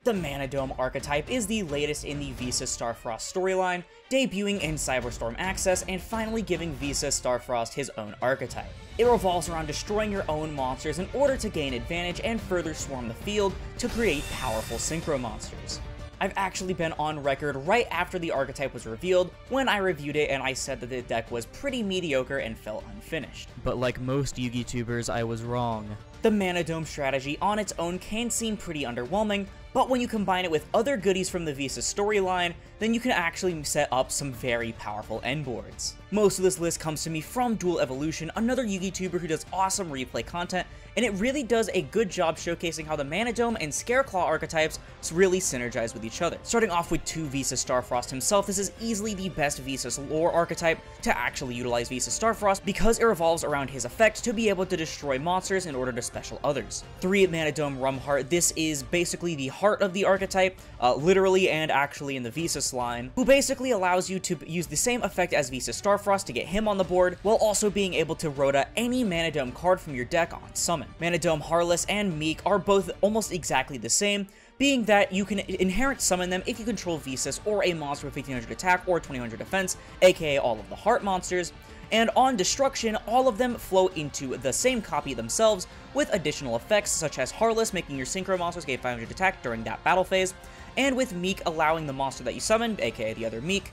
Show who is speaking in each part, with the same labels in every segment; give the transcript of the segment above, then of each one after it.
Speaker 1: The Manadome archetype is the latest in the Visa Starfrost storyline, debuting in Cyberstorm Access and finally giving Visa Starfrost his own archetype. It revolves around destroying your own monsters in order to gain advantage and further swarm the field to create powerful synchro monsters. I've actually been on record right after the archetype was revealed when I reviewed it and I said that the deck was pretty mediocre and felt unfinished. But like most Yu-Gi tubers, I was wrong. The Manadome strategy on its own can seem pretty underwhelming, but when you combine it with other goodies from the Visa storyline, then you can actually set up some very powerful endboards. Most of this list comes to me from Duel Evolution, another Yu-Gi tuber who does awesome replay content, and it really does a good job showcasing how the Manadome and Scareclaw archetypes really synergize with each other. Starting off with 2 Visa Starfrost himself, this is easily the best Visa's lore archetype to actually utilize Visa Starfrost because it revolves around his effect to be able to destroy monsters in order to special others. 3 Manadome Rumheart, this is basically the heart of the archetype, literally and actually in the Visas line, who basically allows you to use the same effect as Visa Starfrost to get him on the board, while also being able to rota any Manadome card from your deck on summon. Manadome Harless and Meek are both almost exactly the same, being that you can inherent summon them if you control Visas or a monster with 1500 attack or 2000 defense, aka all of the heart monsters, and on destruction, all of them flow into the same copy themselves with additional effects such as Harless making your synchro monsters gain 500 attack during that battle phase, and with Meek allowing the monster that you summoned, aka the other Meek,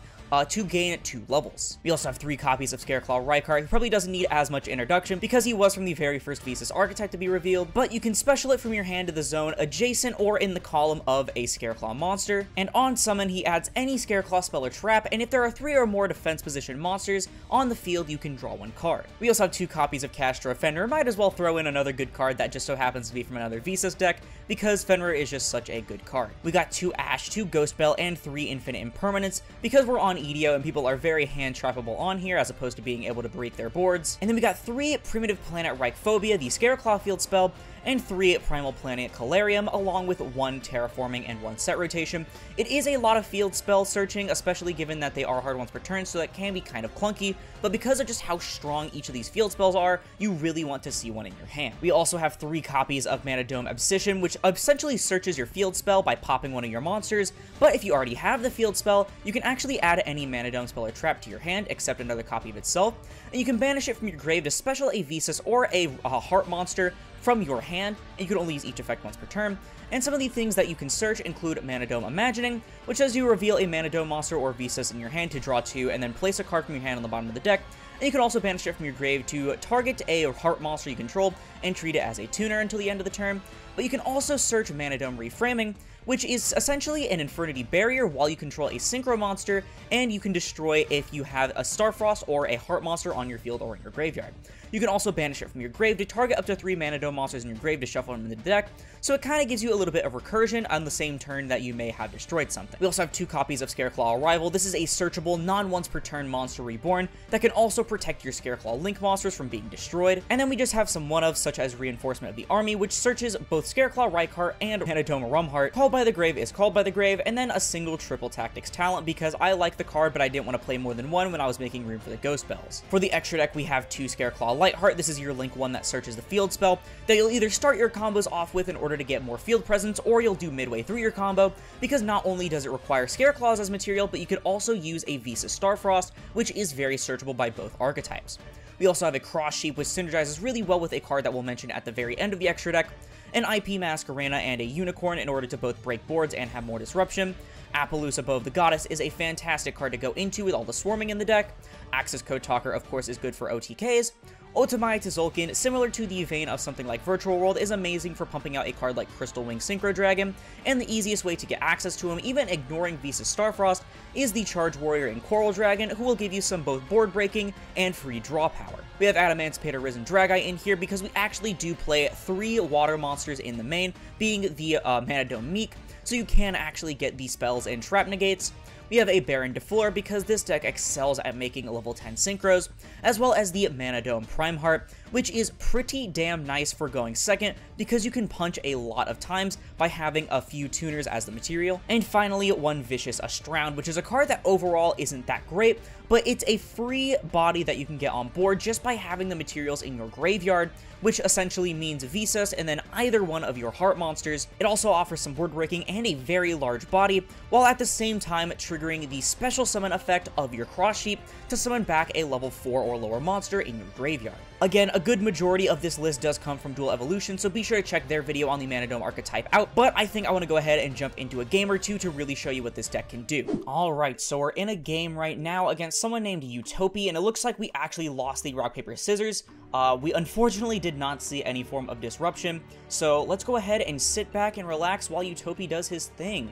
Speaker 1: to gain 2 levels. We also have 3 copies of Scareclaw Rykar, who probably doesn't need as much introduction because he was from the very first Visas archetype to be revealed, but you can special it from your hand to the zone adjacent or in the column of a Scareclaw monster, and on summon he adds any Scareclaw spell or trap, and if there are 3 or more defense position monsters on the field, you can draw 1 card. We also have 2 copies of Castro Fenrir, might as well throw in another good card that just so happens to be from another Visas deck, because Fenrir is just such a good card. We got 2 Ash, 2 Ghost Bell, and 3 Infinite Impermanence, because we're on EDO and people are very hand trappable on here as opposed to being able to break their boards. And then we got 3 Primitive Planet Reichphobia, the Scareclaw field spell, and 3 Primal Planet Calarium, along with 1 Terraforming and 1 set rotation. It is a lot of field spell searching, especially given that they are hard ones per turn, so that can be kind of clunky, but because of just how strong each of these field spells are, you really want to see one in your hand. We also have 3 copies of Manadome Obsession, which essentially searches your field spell by popping one of your monsters, but if you already have the field spell, you can actually add any Manadome spell or trap to your hand, except another copy of itself, and you can banish it from your grave to special a Visas or a heart monster from your hand, and you can only use each effect once per turn. And some of the things that you can search include Manadome Imagining, which lets you reveal a Manadome monster or Visas in your hand to draw 2, and then place a card from your hand on the bottom of the deck. And you can also banish it from your grave to target a heart monster you control and treat it as a tuner until the end of the turn. But you can also search Manadome Reframing, which is essentially an Infernity Barrier while you control a Synchro monster, and you can destroy if you have a Starfrost or a Heart monster on your field or in your graveyard. You can also banish it from your grave to target up to 3 Manadome monsters in your grave to shuffle them in the deck, so it kind of gives you a little bit of recursion on the same turn that you may have destroyed something. We also have 2 copies of Scareclaw Arrival. This is a searchable, non-once per turn monster reborn that can also protect your Scareclaw Link monsters from being destroyed. And then we just have some one-ofs such as Reinforcement of the Army, which searches both Scareclaw Rykar and Manadome Rumheart. Called by the Grave is Called by the Grave, and then a single Triple Tactics talent because I like the card, but I didn't want to play more than 1 when I was making room for the Ghost Bells. For the extra deck, we have 2 Scareclaw Lightheart. This is your Link one that searches the field spell that you'll either start your combos off with in order to get more field presence, or you'll do midway through your combo, because not only does it require Scareclaws as material, but you could also use a Visa Starfrost, which is very searchable by both archetypes. We also have a Cross Sheep, which synergizes really well with a card that we'll mention at the very end of the extra deck, an IP Masquerena, and a Unicorn in order to both break boards and have more disruption. Appaloosa Above the Goddess is a fantastic card to go into with all the swarming in the deck. Access Code Talker, of course, is good for OTKs. Otamai Tzolk'in, similar to the vein of something like Virtual World, is amazing for pumping out a card like Crystal Wing Synchro Dragon, and the easiest way to get access to him, even ignoring Visa Starfrost, is the Charge Warrior in Coral Dragon, who will give you some both board breaking and free draw power. We have Adamancipator Risen Drageye in here because we actually do play 3 water monsters in the main, being the Manadome Meek, so you can actually get these spells and trap negates. We have a Baron DeFleur because this deck excels at making level 10 synchros, as well as the Manadome Primeheart, which is pretty damn nice for going second because you can punch a lot of times by having a few tuners as the material. And finally, one Vicious Astround, which is a card that overall isn't that great, but it's a free body that you can get on board just by having the materials in your graveyard, which essentially means Visas and then either one of your heart monsters. It also offers some board breaking and a very large body, while at the same time triggering the special summon effect of your Cross Sheep to summon back a level 4 or lower monster in your graveyard. Again, a good majority of this list does come from Duel Evolution, so be sure to check their video on the Manadome archetype out, but I think I want to go ahead and jump into a game or two to really show you what this deck can do. Alright, so we're in a game right now against someone named Utopia, and it looks like we actually lost the rock, paper, scissors. We unfortunately did not see any form of disruption, so let's go ahead and sit back and relax while Utopia does his thing.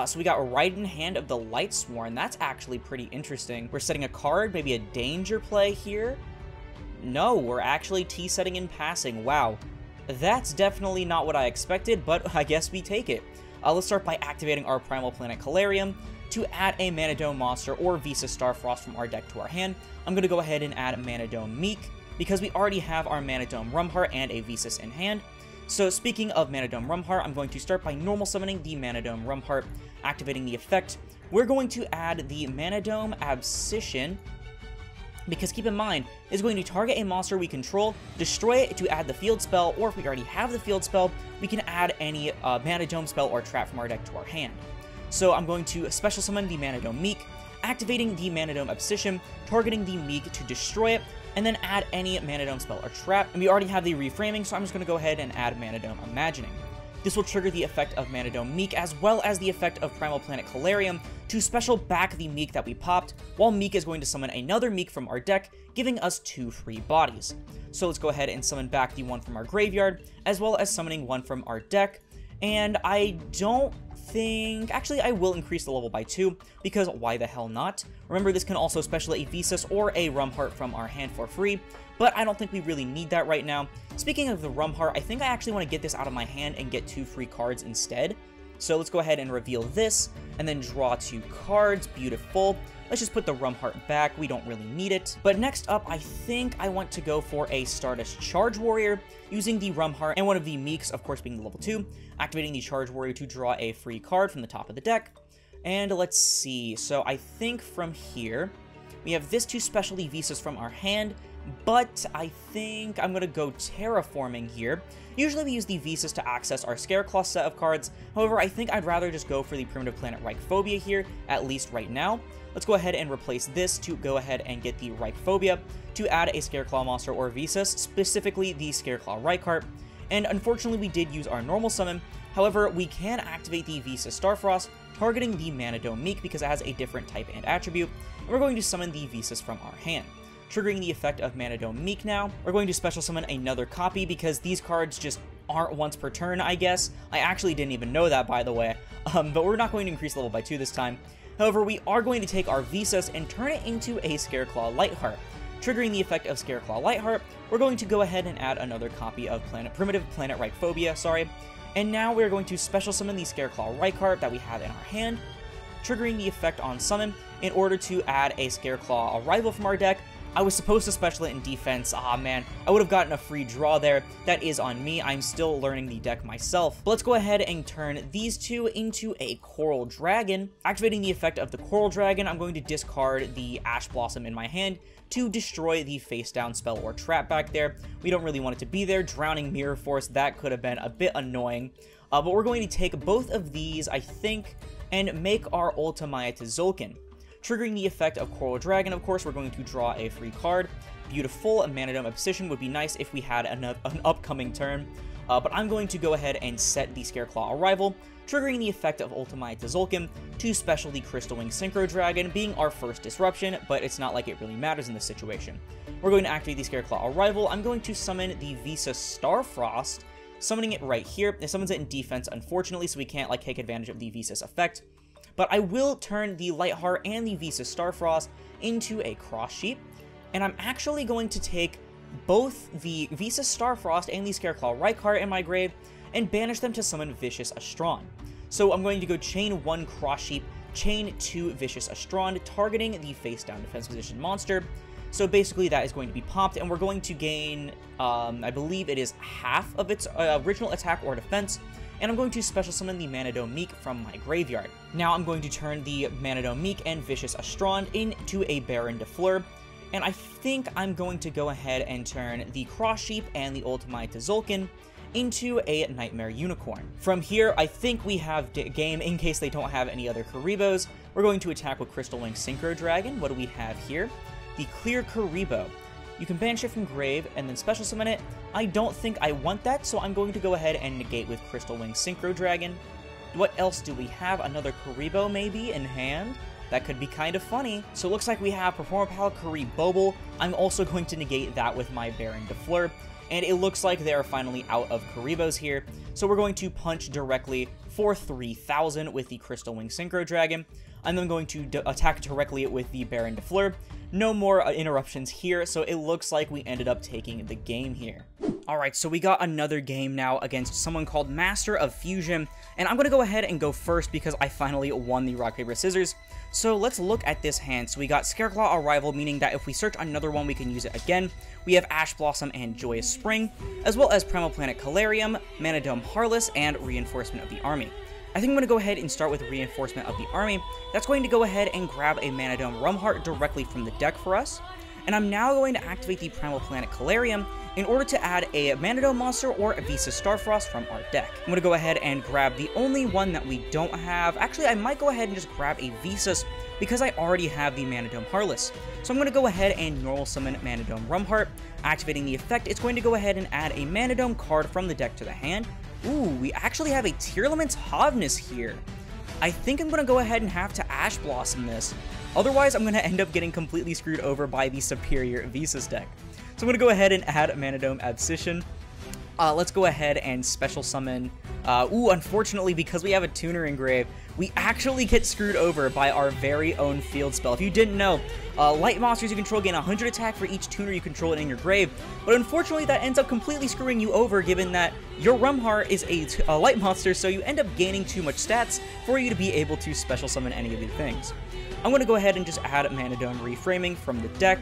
Speaker 1: So we got Right in Hand of the Lightsworn. That's actually pretty interesting. We're setting a card, maybe a danger play here. No, we're actually T-setting and passing. Wow. That's definitely not what I expected, but I guess we take it. Let's start by activating our Primal Planet Calarium to add a Manadome monster or Visa Starfrost from our deck to our hand. I'm going to go ahead and add Manadome Meek because we already have our Manadome Rumheart and a Visas in hand. So speaking of Manadome Rumheart, I'm going to start by normal summoning the Manadome Rumheart, activating the effect. We're going to add the Manadome Abscission, because keep in mind, it's going to target a monster we control, destroy it to add the field spell, or if we already have the field spell, we can add any Manadome spell or trap from our deck to our hand. So I'm going to special summon the Manadome Meek, activating the Manadome Abscission, targeting the Meek to destroy it, and then add any Manadome spell or trap. And we already have the reframing, so I'm just going to go ahead and add Manadome Imagining. This will trigger the effect of Manadome Meek as well as the effect of Primal Planet Calarium to special back the Meek that we popped, while Meek is going to summon another Meek from our deck, giving us 2 free bodies. So let's go ahead and summon back the one from our graveyard, as well as summoning one from our deck. And I don't think... Actually, I will increase the level by 2, because why the hell not? Remember, this can also special a Visas or a Rumheart from our hand for free, but I don't think we really need that right now. Speaking of the Rumheart, I think I actually want to get this out of my hand and get 2 free cards instead. So let's go ahead and reveal this, and then draw 2 cards. Beautiful. Let's just put the Rumheart back. We don't really need it. But next up, I think I want to go for a Stardust Charge Warrior, using the Rumheart and one of the Meeks, of course being the level 2, activating the Charge Warrior to draw a free card from the top of the deck. And let's see. So I think from here, we have this 2 specialty Visas from our hand, but I think I'm going to go Terraforming here. Usually we use the Visas to access our Scareclaw set of cards, however I think I'd rather just go for the Primitive Planet Reichphobia here, at least right now. Let's go ahead and replace this to go ahead and get the Reichphobia to add a Scareclaw monster or Visas, specifically the Scareclaw Reichheart. And unfortunately we did use our normal summon, however we can activate the Visa Starfrost, targeting the Manadome Meek because it has a different type and attribute, and we're going to summon the Visas from our hand. Triggering the effect of Manadome Meek now, we're going to special summon another copy because these cards just aren't once per turn, I guess. I actually didn't even know that, by the way, but we're not going to increase level by 2 this time. However, we are going to take our Visas and turn it into a Scareclaw Lightheart. Triggering the effect of Scareclaw Lightheart, we're going to go ahead and add another copy of Primitive Planet Reichphobia, and now we're going to special summon the Scareclaw Reichheart that we have in our hand, triggering the effect on summon in order to add a Scareclaw Arrival from our deck. I was supposed to special it in defense. Ah, man, I would have gotten a free draw there. That is on me. I'm still learning the deck myself. But let's go ahead and turn these 2 into a Coral Dragon. Activating the effect of the Coral Dragon, I'm going to discard the Ash Blossom in my hand to destroy the face down spell or trap back there. We don't really want it to be there. Drowning Mirror Force, that could have been a bit annoying. But we're going to take both of these, I think, and make our Ultimate Tzolk'in. Triggering the effect of Coral Dragon, of course, we're going to draw a free card. Beautiful. A Manadome Obsession would be nice if we had an upcoming turn. But I'm going to go ahead and set the Scareclaw Arrival, triggering the effect of Ultimate Tzolk'in to special the Crystal Wing Synchro Dragon, being our first disruption, but it's not like it really matters in this situation. We're going to activate the Scareclaw Arrival. I'm going to summon the Visa Starfrost, summoning it right here. It summons it in defense, unfortunately, so we can't take advantage of the Visa's effect. But I will turn the Lightheart and the Visa Starfrost into a Cross Sheep, and I'm actually going to take both the Visa Starfrost and the Scareclaw Reichheart in my grave and banish them to summon Vicious Astround. So I'm going to go chain 1 Cross Sheep, chain 2 Vicious Astround, targeting the face down defense position monster, So basically that is going to be popped, and we're going to gain, I believe it is half of its original attack or defense, and I'm going to special summon the Manadome Meek from my graveyard. Now I'm going to turn the Manadome Meek and Vicious Astrond into a Baron de Fleur, and I think I'm going to go ahead and turn the Cross Sheep and the Ultimate Tzolk'in into a Nightmare Unicorn. From here, I think we have game in case they don't have any other Karibos. We're going to attack with Crystal Wing Synchro Dragon. What do we have here? The Clear Karibo. You can banish it from grave and then special summon it. I don't think I want that, so I'm going to go ahead and negate with Crystal Wing Synchro Dragon. What else do we have? Another Karibo maybe in hand? That could be kind of funny. So it looks like we have Performer Pal, Karibobble. I'm also going to negate that with my Baron de Fleur. And it looks like they are finally out of Karibos here. So we're going to punch directly for 3,000 with the Crystal Wing Synchro Dragon. I'm then going to attack directly with the Baron de Fleur. No more interruptions here, so it looks like we ended up taking the game here. Alright, so we got another game now against someone called Master of Fusion, and I'm going to go ahead and go first because I finally won the Rock, Paper, Scissors. So let's look at this hand. So we got Scareclaw Arrival, meaning that if we search another one, we can use it again. We have Ash Blossom and Joyous Spring, as well as Primal Planet Calarium, Manadome Harless, and Reinforcement of the Army. I think I'm going to go ahead and start with Reinforcement of the Army. That's going to go ahead and grab a Manadome Rumheart directly from the deck for us. And I'm now going to activate the Primal Planet Calarium in order to add a Manadome monster or a Visa Starfrost from our deck. I'm going to go ahead and grab the only one that we don't have. Actually, I might go ahead and just grab a Visas because I already have the Manadome Harless. So I'm going to go ahead and normal summon Manadome Rumheart. Activating the effect, it's going to go ahead and add a Manadome card from the deck to the hand. Ooh, we actually have a Tearlament's Hovness here. I think I'm going to go ahead and have to Ash Blossom this. Otherwise, I'm going to end up getting completely screwed over by the superior Visas deck. So I'm going to go ahead and add Manadome Abscission. Let's go ahead and special summon. Unfortunately, because we have a Tuner Engrave, we actually get screwed over by our very own field spell. If you didn't know, light monsters you control gain 100 attack for each tuner you control in your grave, but unfortunately that ends up completely screwing you over given that your Rumheart is a light monster, so you end up gaining too much stats for you to be able to special summon any of these things. I'm going to go ahead and just add Manadome Reframing from the deck.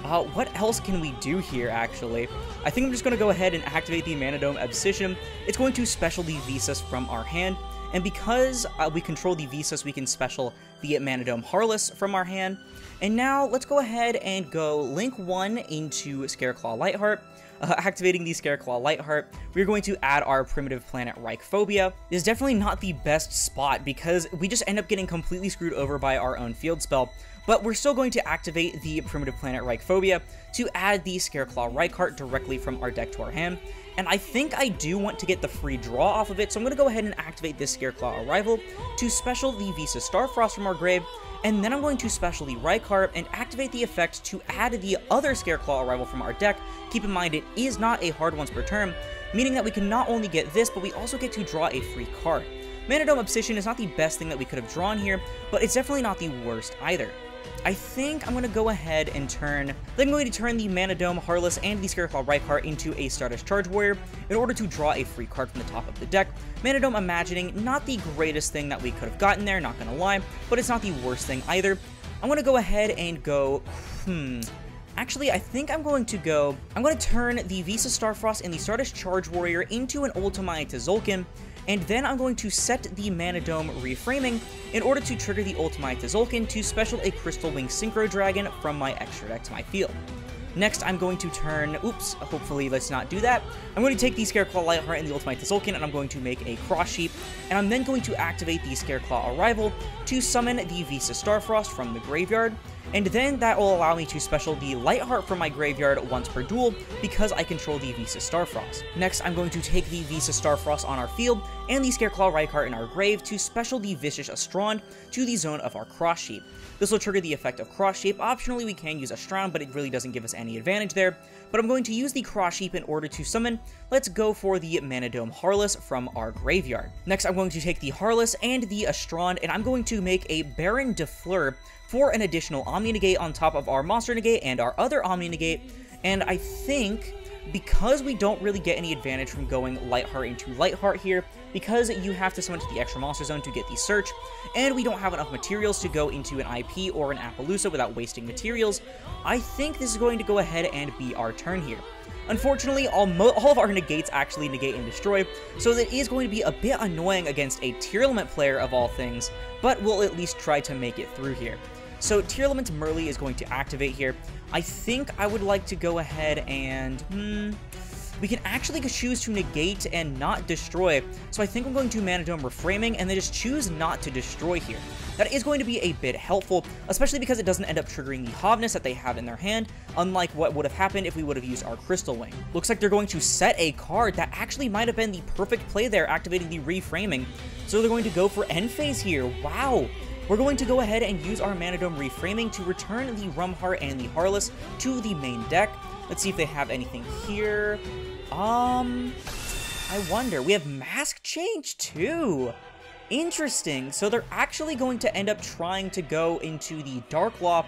Speaker 1: What else can we do here, actually? I think I'm just going to go ahead and activate the Manadome Abscission. It's going to special the Visas from our hand, and because we control the Visas, we can special the Manadome Harless from our hand. And now, let's go ahead and go Link 1 into Scareclaw Lightheart. Activating the Scareclaw Lightheart, we're going to add our Primitive Planet Reichphobia. This is definitely not the best spot because we just end up getting completely screwed over by our own field spell. But we're still going to activate the Primitive Planet Reichphobia to add the Scareclaw Reichheart directly from our deck to our hand. And I think I do want to get the free draw off of it, so I'm going to go ahead and activate this Scareclaw Arrival to special the Visa Starfrost from our grave, and then I'm going to special the Reichheart and activate the effect to add the other Scareclaw Arrival from our deck. Keep in mind, it is not a hard once per turn, meaning that we can not only get this, but we also get to draw a free card. Manadome Abscission is not the best thing that we could have drawn here, but it's definitely not the worst either. I think I'm going to go ahead and turn the Manadome Harless and the Scareclaw Reichheart into a Stardust Charge Warrior in order to draw a free card from the top of the deck. Manadome Imagining, not the greatest thing that we could have gotten there, not going to lie, but it's not the worst thing either. I'm going to go ahead and go, Actually, I think I'm going to turn the Visa Starfrost and the Stardust Charge Warrior into an Ultimate Tzolk'in, and then I'm going to set the Manadome Reframing in order to trigger the Ultimate Tzolk'in to special a Crystal Wing Synchro Dragon from my extra deck to my field. Next, I'm going to turn, hopefully let's not do that. I'm going to take the Scareclaw Lightheart and the Ultimate Tzolk'in, and I'm going to make a Cross Sheep, and I'm then going to activate the Scareclaw Arrival to summon the Visa Starfrost from the graveyard, and then that will allow me to special the Lightheart from my graveyard once per duel because I control the Visa Starfrost. Next, I'm going to take the Visa Starfrost on our field and the Scareclaw Reichheart in our grave to special the Vicious Astrond to the zone of our Cross Sheep. This will trigger the effect of Cross Sheep. Optionally, we can use Astrond, but it really doesn't give us any advantage there. But I'm going to use the Cross Sheep in order to summon. Let's go for the Manadome Harless from our graveyard. Next, I'm going to take the Harless and the Astrond, and I'm going to make a Baron de Fleur for an additional Omni Negate on top of our Monster Negate and our other Omni Negate. And I think, because we don't really get any advantage from going Lightheart into Lightheart here, because you have to summon to the extra monster zone to get the search, and we don't have enough materials to go into an IP or an Appaloosa without wasting materials. I think this is going to go ahead and be our turn here. Unfortunately, all of our negates actually negate and destroy, so that is going to be a bit annoying against a tier element player of all things, but we'll at least try to make it through here. So tier element Merly is going to activate here. I think I would like to go ahead and, we can actually choose to negate and not destroy, so I think I'm going to Manadome Reframing and then just choose not to destroy here. That is going to be a bit helpful, especially because it doesn't end up triggering the Hovness that they have in their hand, unlike what would have happened if we would have used our Crystal Wing. Looks like they're going to set a card that actually might have been the perfect play there, activating the Reframing. So they're going to go for End Phase here. Wow! We're going to go ahead and use our Manadome Reframing to return the Rumheart and the Heartless to the main deck. Let's see if they have anything here. I wonder. We have Mask Change too. Interesting. So they're actually going to end up trying to go into the Dark Law.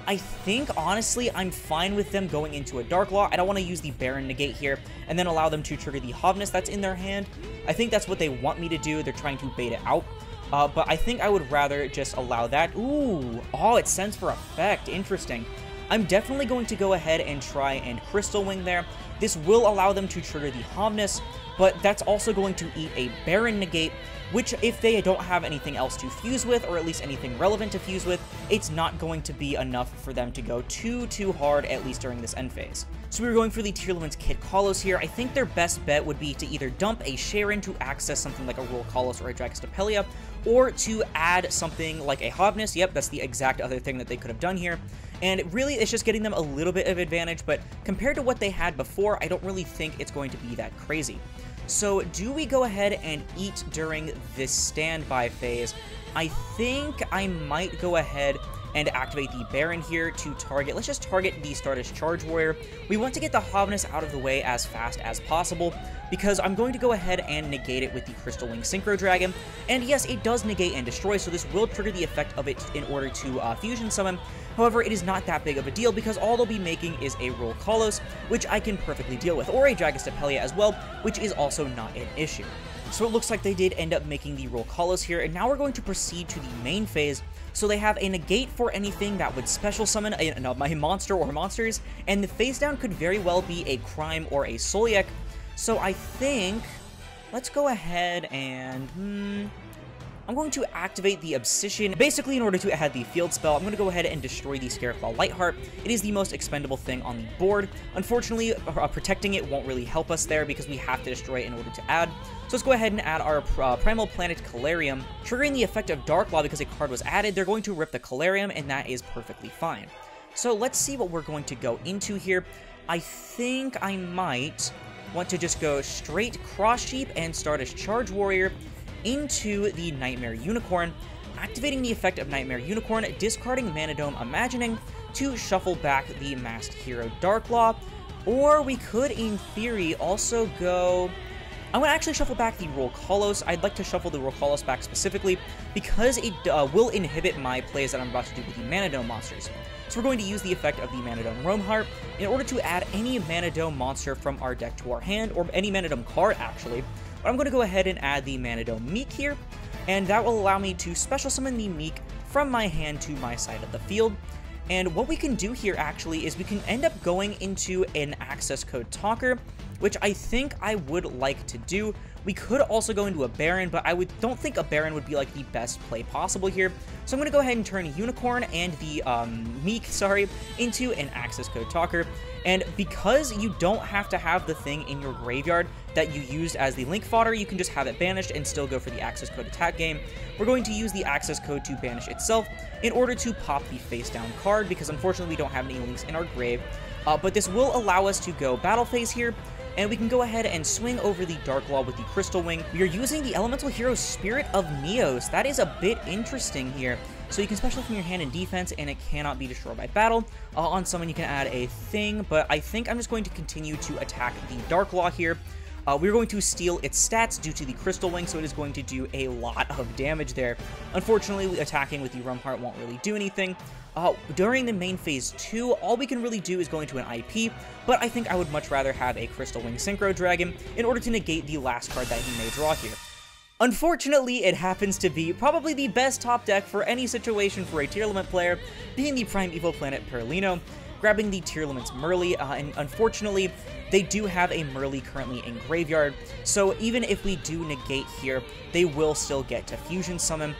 Speaker 1: I think, honestly, I'm fine with them going into a Dark Law. I don't want to use the Baron Negate here and then allow them to trigger the Hovness that's in their hand. I think that's what they want me to do. They're trying to bait it out. But I think I would rather just allow that. Ooh. Oh, it sends for effect. Interesting. I'm definitely going to go ahead and try and Crystal Wing there. This will allow them to trigger the Hovness, but that's also going to eat a Baron Negate, which if they don't have anything else to fuse with, or at least anything relevant to fuse with, it's not going to be enough for them to go too hard, at least during this end phase. So we were going for the tier elements Kit Kalos here. I think their best bet would be to either dump a Sharon to access something like a Royal Kalos or a Dragostapelia, or to add something like a Hovness. Yep, that's the exact other thing that they could have done here. And really, it's just getting them a little bit of advantage, but compared to what they had before, I don't really think it's going to be that crazy. So do we go ahead and eat during this standby phase? I think I might go ahead and activate the Baron here to target. Let's just target the Stardust Charge Warrior. We want to get the Hovness out of the way as fast as possible, because I'm going to go ahead and negate it with the Crystal Wing Synchro Dragon. And yes, it does negate and destroy, so this will trigger the effect of it in order to fusion summon. However, it is not that big of a deal, because all they'll be making is a Royal Kalos, which I can perfectly deal with, or a Dragostapelia as well, which is also not an issue. So it looks like they did end up making the Royal Kalos here, and now we're going to proceed to the main phase. So they have a negate for anything that would special summon my monster or monsters, and the face down could very well be a Crime or a Soliek. So I think, let's go ahead and, I'm going to activate the Obsession. Basically, in order to add the field spell, I'm going to go ahead and destroy the Scareclaw Lightheart. It is the most expendable thing on the board. Unfortunately, protecting it won't really help us there because we have to destroy it in order to add. So let's go ahead and add our Primal Planet Calarium. Triggering the effect of Dark Law because a card was added, they're going to rip the Calarium, and that is perfectly fine. So let's see what we're going to go into here. I think I might want to just go straight Cross Sheep and Stardust Charge Warrior into the Nightmare Unicorn, activating the effect of Nightmare Unicorn, discarding Manadome Imagining to shuffle back the Masked Hero Darklaw, or we could, in theory, also go... I'm going to actually shuffle back the Royal Kalos. I'd like to shuffle the Royal Kalos back specifically because it will inhibit my plays that I'm about to do with the Manadome monsters. So we're going to use the effect of the Manadome Roamheart in order to add any Manadome monster from our deck to our hand, or any Manadome card, actually. But I'm going to go ahead and add the Manadome Meek here, and that will allow me to special summon the Meek from my hand to my side of the field. And what we can do here, actually, is we can end up going into an access code talker, which I think I would like to do. We could also go into a Baron, but I don't think a Baron would be like the best play possible here. So I'm going to go ahead and turn Unicorn and the Meek, into an access code talker. And because you don't have to have the thing in your graveyard that you used as the link fodder, you can just have it banished and still go for the access code attack game. We're going to use the access code to banish itself in order to pop the face down card, because unfortunately we don't have any links in our grave. But this will allow us to go battle phase here, and we can go ahead and swing over the Dark Law with the Crystal Wing. We are using the Elemental Hero Spirit of Neos. That is a bit interesting here. So you can special from your hand in defense, and it cannot be destroyed by battle. On summon, you can add a thing, but I think I'm just going to continue to attack the Dark Law here. We're going to steal its stats due to the Crystal Wing, so it is going to do a lot of damage there. Unfortunately, attacking with the Rumheart won't really do anything. During the main phase 2, all we can really do is go into an IP, but I think I would much rather have a Crystal Wing Synchro Dragon in order to negate the last card that he may draw here. Unfortunately, it happens to be probably the best top deck for any situation for a tier limit player, being the Primeval Planet Perlino, grabbing the tier limit's Merly, and unfortunately, they do have a Merly currently in graveyard, so even if we do negate here, they will still get to fusion summon.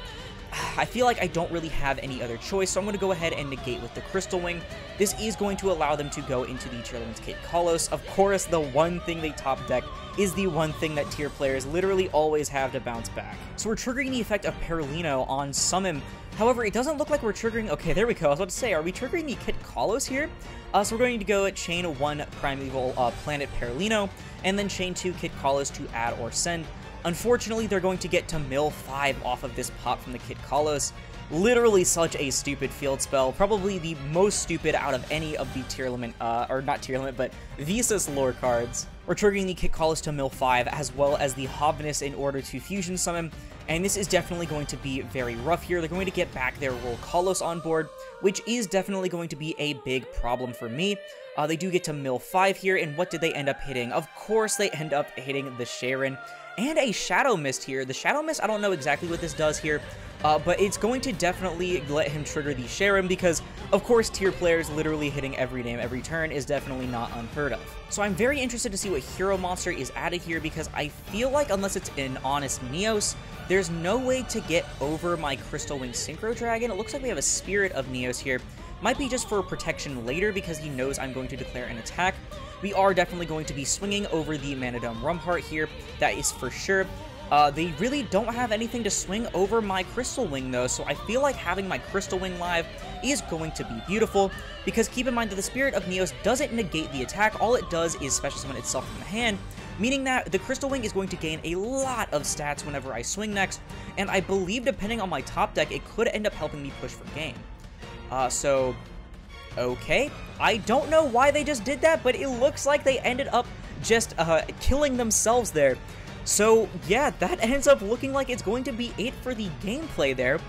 Speaker 1: I feel like I don't really have any other choice, so I'm going to go ahead and negate with the Crystal Wing. This is going to allow them to go into the tier limit's Kit Kalos. Of course, the one thing they top deck is the one thing that tier players literally always have to bounce back. So we're triggering the effect of Perlino on summon. However, it doesn't look like we're triggering... Okay, there we go. I was about to say, are we triggering the Kit Kalos here? So we're going to go chain 1 Primeval Planet Perlino, and then chain 2 Kit Kalos to add or send. Unfortunately, they're going to get to mill 5 off of this pop from the Kit Kalos. Literally such a stupid field spell, probably the most stupid out of any of the tier limit, or not tier limit, but Visas lore cards. We're triggering the Kit Kalos to mill 5, as well as the Hobnus in order to fusion summon, and this is definitely going to be very rough here. They're going to get back their Roll Kalos on board, which is definitely going to be a big problem for me. They do get to mill 5 here, and what did they end up hitting? Of course, they end up hitting the Sharon, and a Shadow Mist here. The Shadow Mist, I don't know exactly what this does here, but it's going to definitely let him trigger the Sharon because, of course, tier players literally hitting every name every turn is definitely not unheard of. So I'm very interested to see what hero monster is added here because I feel like unless it's an honest Neos, there's no way to get over my Crystal Wing Synchro Dragon. It looks like we have a Spirit of Neos here. Might be just for protection later because he knows I'm going to declare an attack. We are definitely going to be swinging over the Manadome Rumheart here, that is for sure. They really don't have anything to swing over my Crystal Wing though, so I feel like having my Crystal Wing live is going to be beautiful, because keep in mind that the Spirit of Neos doesn't negate the attack, all it does is special summon itself from the hand, meaning that the Crystal Wing is going to gain a lot of stats whenever I swing next, and I believe depending on my top deck, it could end up helping me push for game. Okay, I don't know why they just did that, but it looks like they ended up just killing themselves there. So yeah, that ends up looking like it's going to be it for the gameplay there.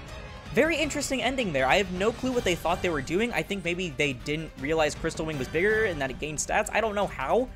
Speaker 1: Very interesting ending there. I have no clue what they thought they were doing. I think maybe they didn't realize Crystal Wing was bigger and that it gained stats. I don't know how,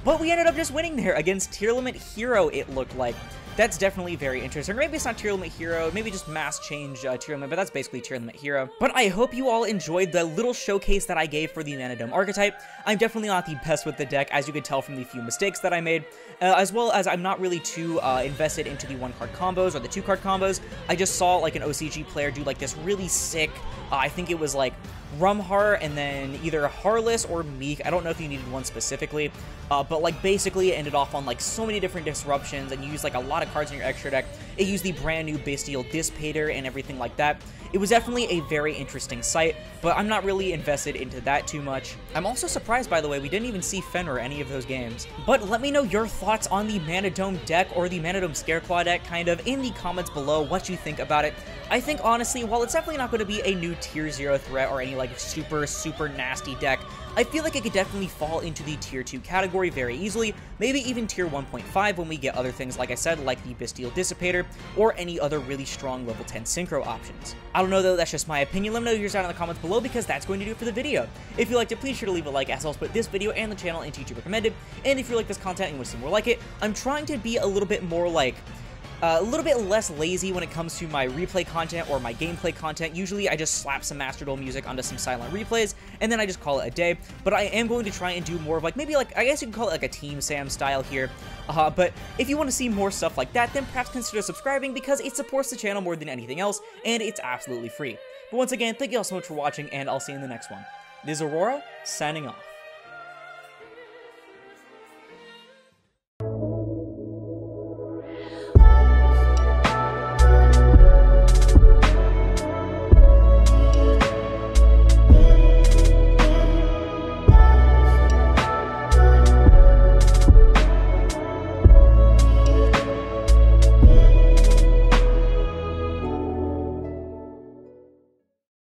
Speaker 1: but we ended up just winning there against tier limit hero, it looked like. That's definitely very interesting. Or maybe it's not tier limit hero, maybe just mass change tier limit, but that's basically tier limit hero. But I hope you all enjoyed the little showcase that I gave for the Manadome archetype. I'm definitely not the best with the deck, as you could tell from the few mistakes that I made, as well as I'm not really too invested into the 1-card combos or the 2-card combos. I just saw like an OCG player do like this really sick, I think it was like Rumheart and then either Harless or Meek. I don't know if you needed one specifically, but like basically it ended off on like so many different disruptions, and you used like a lot of cards in your extra deck. It used the brand new Bestial Dissipator and everything like that. It was definitely a very interesting sight, but I'm not really invested into that too much. I'm also surprised, by the way, we didn't even see Fenrir any of those games. But let me know your thoughts on the Manadome deck or the Manadome Scareclaw deck, kind of, in the comments below, what you think about it. I think, honestly, while it's definitely not going to be a new tier 0 threat or any, like, super nasty deck, I feel like it could definitely fall into the tier 2 category very easily, maybe even tier 1.5 when we get other things, like I said, like the Bestial Dissipator, or any other really strong level 10 synchro options. I don't know though, that's just my opinion. Let me know yours down in the comments below, because that's going to do it for the video. If you liked it, please sure to leave a like, as I'll put this video and the channel into YouTube recommended, and if you like this content and you want to see more like it, I'm trying to be a little bit more like, a little bit less lazy when it comes to my replay content or my gameplay content. Usually I just slap some Master Duel music onto some silent replays, and then I just call it a day. But I am going to try and do more of like, maybe like, I guess you could call it like a Team Sam style here. But if you want to see more stuff like that, then perhaps consider subscribing, because it supports the channel more than anything else, and it's absolutely free. But once again, thank you all so much for watching, and I'll see you in the next one. This is Aurora, signing off.